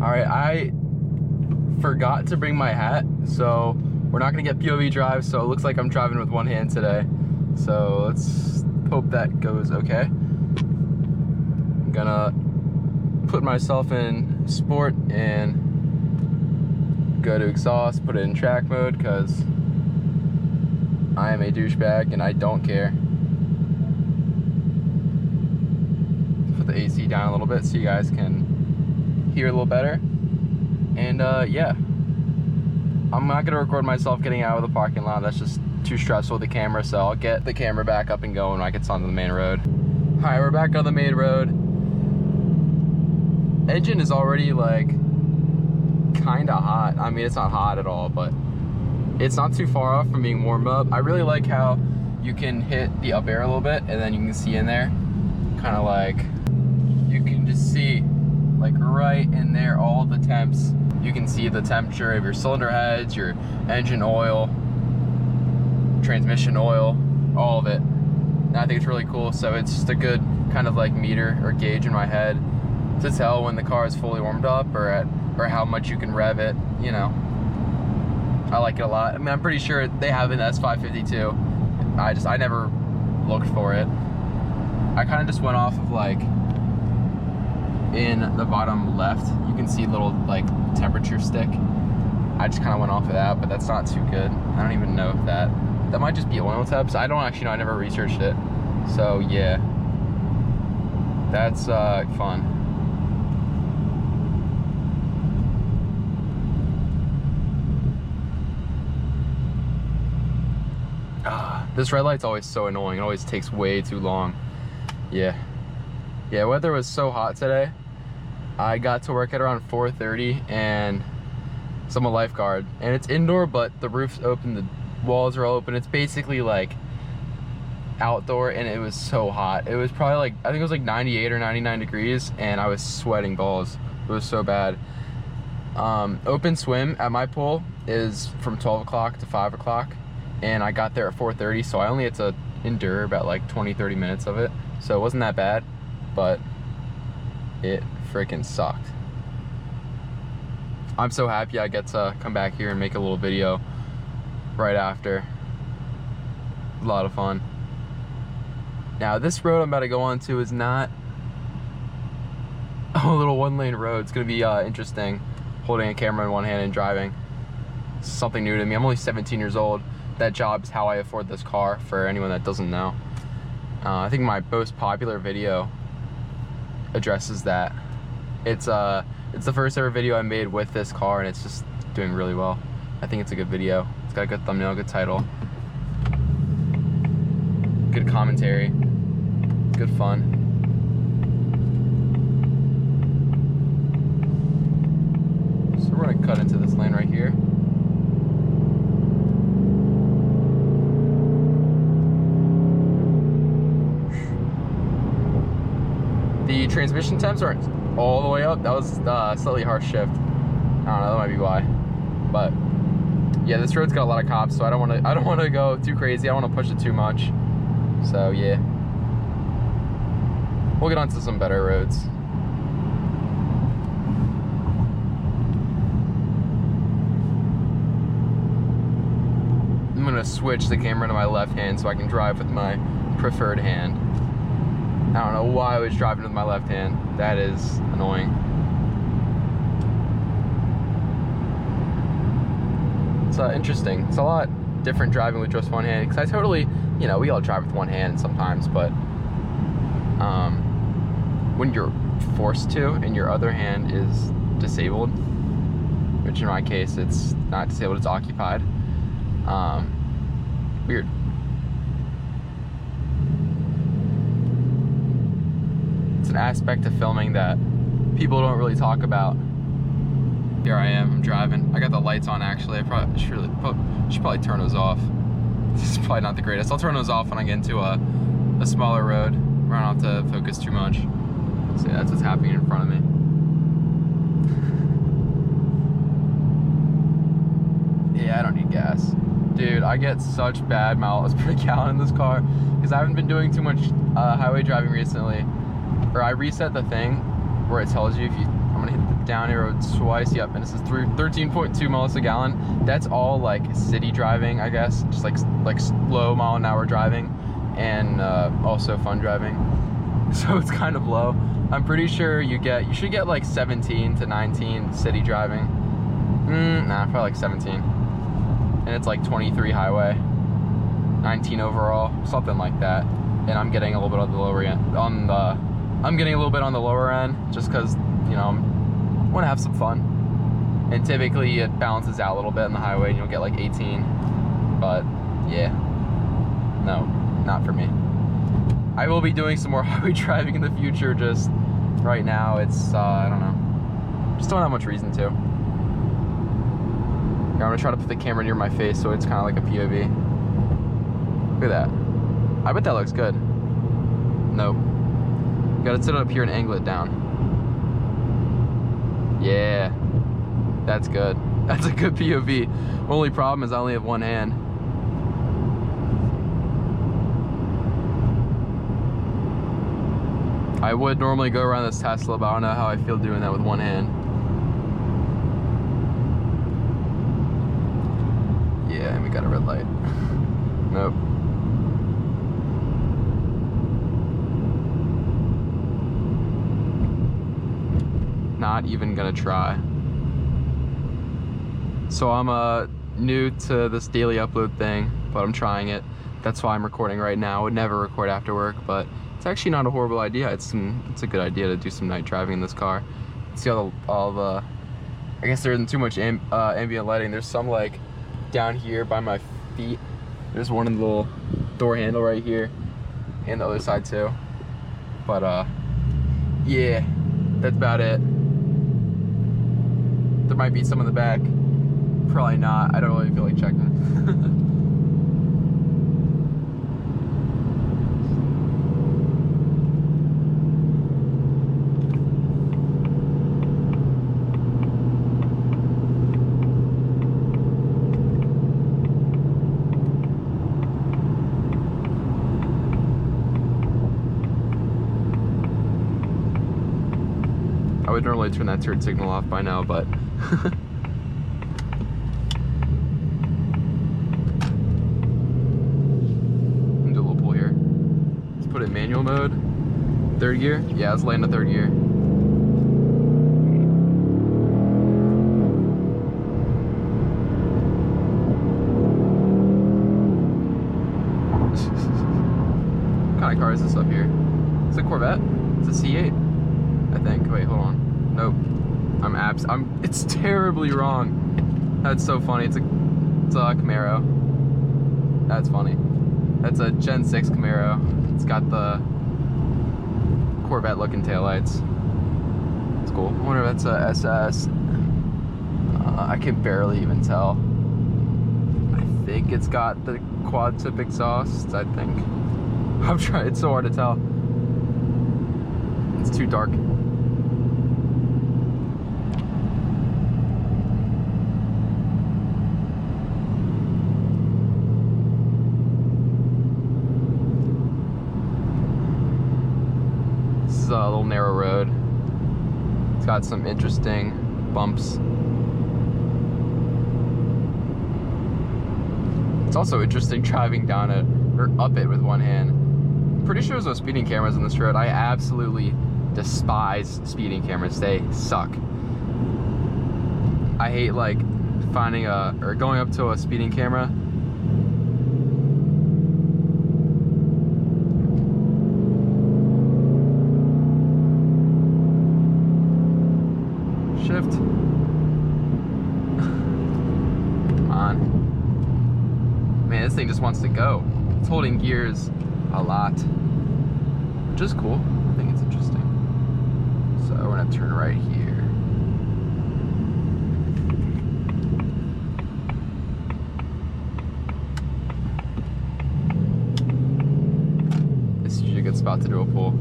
All right, I forgot to bring my hat, so we're not gonna get POV drive, so it looks like I'm driving with one hand today. So let's hope that goes okay. I'm gonna put myself in sport and go to exhaust, put it in track mode, because I am a douchebag and I don't care. Put the AC down a little bit so you guys can hear a little better. And yeah, I'm not gonna record myself getting out of the parking lot. That's just too stressful with the camera, so I'll get the camera back up and going when I get onto the main road. All right, we're back on the main road. Engine is already like kind of hot. I mean, it's not hot at all, but it's not too far off from being warmed up. I really like how you can hit the up air a little bit and then you can see in there, kind of like, you can just see like right in there all the temps. You can see the temperature of your cylinder heads, your engine oil, transmission oil, all of it. And I think it's really cool. So it's just a good kind of like meter or gauge in my head to tell when the car is fully warmed up or how much you can rev it, you know. I like it a lot. I mean, I'm pretty sure they have an S650 too. I never looked for it. I kind of just went off of like, in the bottom left, you can see a little like temperature stick. I just kind of went off of that, but that's not too good. I don't even know if that might just be oil temps. I don't actually know, I never researched it. So yeah, that's fun. This red light's always so annoying. It always takes way too long. Yeah, weather was so hot today. I got to work at around 4:30 and so I'm a lifeguard. And it's indoor, but the roof's open, the walls are all open. It's basically like outdoor, and it was so hot. It was probably like, I think it was like 98 or 99 degrees, and I was sweating balls. It was so bad. Open swim at my pool is from 12 o'clock to 5 o'clock. And I got there at 4:30, so I only had to endure about like 20-30 minutes of it. So it wasn't that bad, but it freaking sucked. I'm so happy I get to come back here and make a little video right after. A lot of fun. Now this road I'm about to go on to is not a little one-lane road. It's gonna be interesting holding a camera in one hand and driving. It's something new to me. I'm only 17 years old. That job is how I afford this car, for anyone that doesn't know. I think my most popular video addresses that. It's the first ever video I made with this car, and it's just doing really well. I think it's a good video. It's got a good thumbnail, good title, good commentary, good fun. So we're gonna cut into this lane right here. The transmission temps aren't all the way up. That was slightly harsh shift. I don't know, that might be why. But yeah, this road's got a lot of cops, so I don't want to go too crazy. I don't want to push it too much. So yeah, we'll get onto some better roads. I'm gonna switch the camera to my left hand so I can drive with my preferred hand. I don't know why I was driving with my left hand. That is annoying. It's interesting. It's a lot different driving with just one hand, because I totally, you know, we all drive with one hand sometimes, but when you're forced to and your other hand is disabled, which in my case it's not disabled, it's occupied, weird. It's an aspect of filming that people don't really talk about. Here I am, I'm driving. I got the lights on actually. I probably should probably turn those off. This is probably not the greatest. I'll turn those off when I get into a smaller road where I don't have to focus too much. See, that's what's happening in front of me. Yeah, I don't need gas. Dude, I get such bad miles per gallon in this car because I haven't been doing too much highway driving recently. Or I reset the thing where it tells you if I'm gonna hit the down arrow twice. Yep, and this is 13.2 miles a gallon. That's all like city driving, I guess, just like slow mile-an-hour driving, and also fun driving. So it's kind of low. I'm pretty sure you should get like 17 to 19 city driving. Nah, probably like 17. And it's like 23 highway, 19 overall, something like that. And I'm getting a little bit on the lower end. I'm getting a little bit on the lower end just because, you know, I want to have some fun. And typically it balances out a little bit on the highway and you'll get like 18. But yeah, no, not for me. I will be doing some more highway driving in the future. Just right now, it's, I don't know. Just don't have much reason to. I'm gonna try to put the camera near my face so it's kind of like a POV. Look at that. I bet that looks good. Nope. Gotta sit it up here and angle it down. Yeah. That's good. That's a good POV. Only problem is I only have one hand. I would normally go around this Tesla, but I don't know how I feel doing that with one hand. Yeah, and we got a red light. Nope. Not even gonna try. So I'm new to this daily upload thing, but I'm trying it. That's why I'm recording right now. I would never record after work, but it's actually not a horrible idea. It's a good idea to do some night driving in this car. See all the I guess there isn't too much ambient lighting. There's some like down here by my feet. There's one in the little door handle right here, and the other side too. But yeah, that's about it. There might be some in the back. Probably not. I don't really feel like checking. I would normally turn that turn signal off by now, but do a little pull here. Let's put it in manual mode. Third gear? Yeah, let's land the third gear. What kind of car is this up here? It's a Corvette? It's a C8. I think. Wait, hold on. Nope. It's terribly wrong. That's so funny. It's a Camaro. That's funny. That's a Gen 6 Camaro. It's got the Corvette looking taillights. It's cool. I wonder if that's a SS. I can barely even tell. I think it's got the quad tip exhaust, I think. I'm trying, it's so hard to tell. It's too dark. This is a little narrow road. It's got some interesting bumps. It's also interesting driving down it, or up it with one hand. I'm pretty sure there's no speeding cameras on this road. I absolutely despise speeding cameras. They suck. I hate like finding or going up to a speeding camera. Shift. Come on. Man, this thing just wants to go. It's holding gears a lot, which is cool. I think it's interesting. So we're gonna turn right here. This is usually a good spot to do a pull.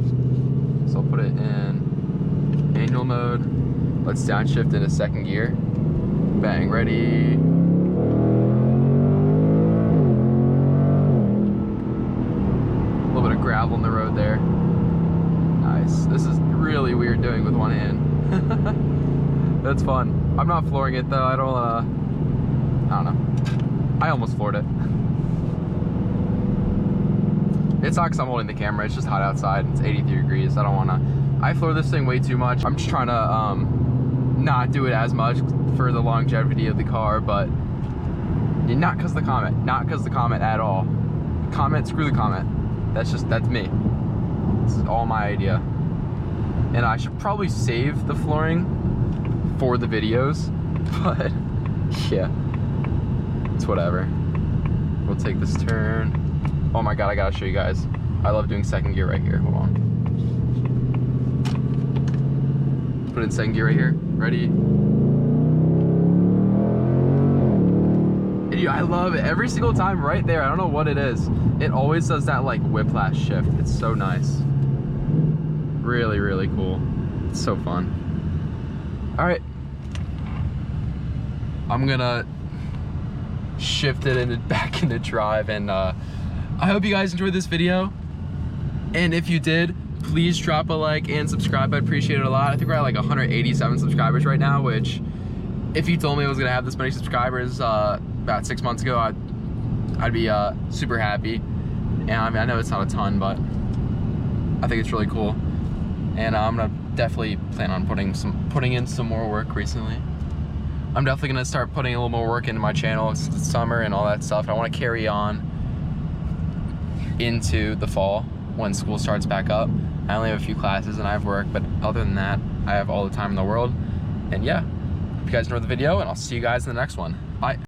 So I'll put it in manual mode. Let's downshift into second gear. Bang, ready. A little bit of gravel in the road there. Nice. This is really weird doing with one hand. That's fun. I'm not flooring it though. I don't know. I almost floored it. It's not because I'm holding the camera, it's just hot outside. It's 83 degrees. I don't want to. I floor this thing way too much. I'm just trying to not do it as much for the longevity of the car, but not because the comment. Not because the comment at all. Comment, screw the comment. That's me. This is all my idea. And I should probably save the flooring for the videos, but yeah, it's whatever. We'll take this turn. Oh my God, I gotta show you guys. I love doing second gear right here. Hold on. Put it in second gear right here. Ready? And I love it every single time right there. I don't know what it is. It always does that like whiplash shift. It's so nice. Really, really cool. It's so fun. All right. I'm gonna shift it back into drive, and I hope you guys enjoyed this video. And if you did, please drop a like and subscribe. I'd appreciate it a lot. I think we're at like 187 subscribers right now, which if you told me I was gonna have this many subscribers about 6 months ago, I'd be super happy. And I mean, I know it's not a ton, but I think it's really cool. And I'm gonna definitely plan on putting in some more work recently. I'm definitely gonna start putting a little more work into my channel. It's the summer and all that stuff. I wanna carry on into the fall when school starts back up. I only have a few classes and I have work, but other than that, I have all the time in the world. And yeah, hope you guys enjoyed the video, and I'll see you guys in the next one. Bye.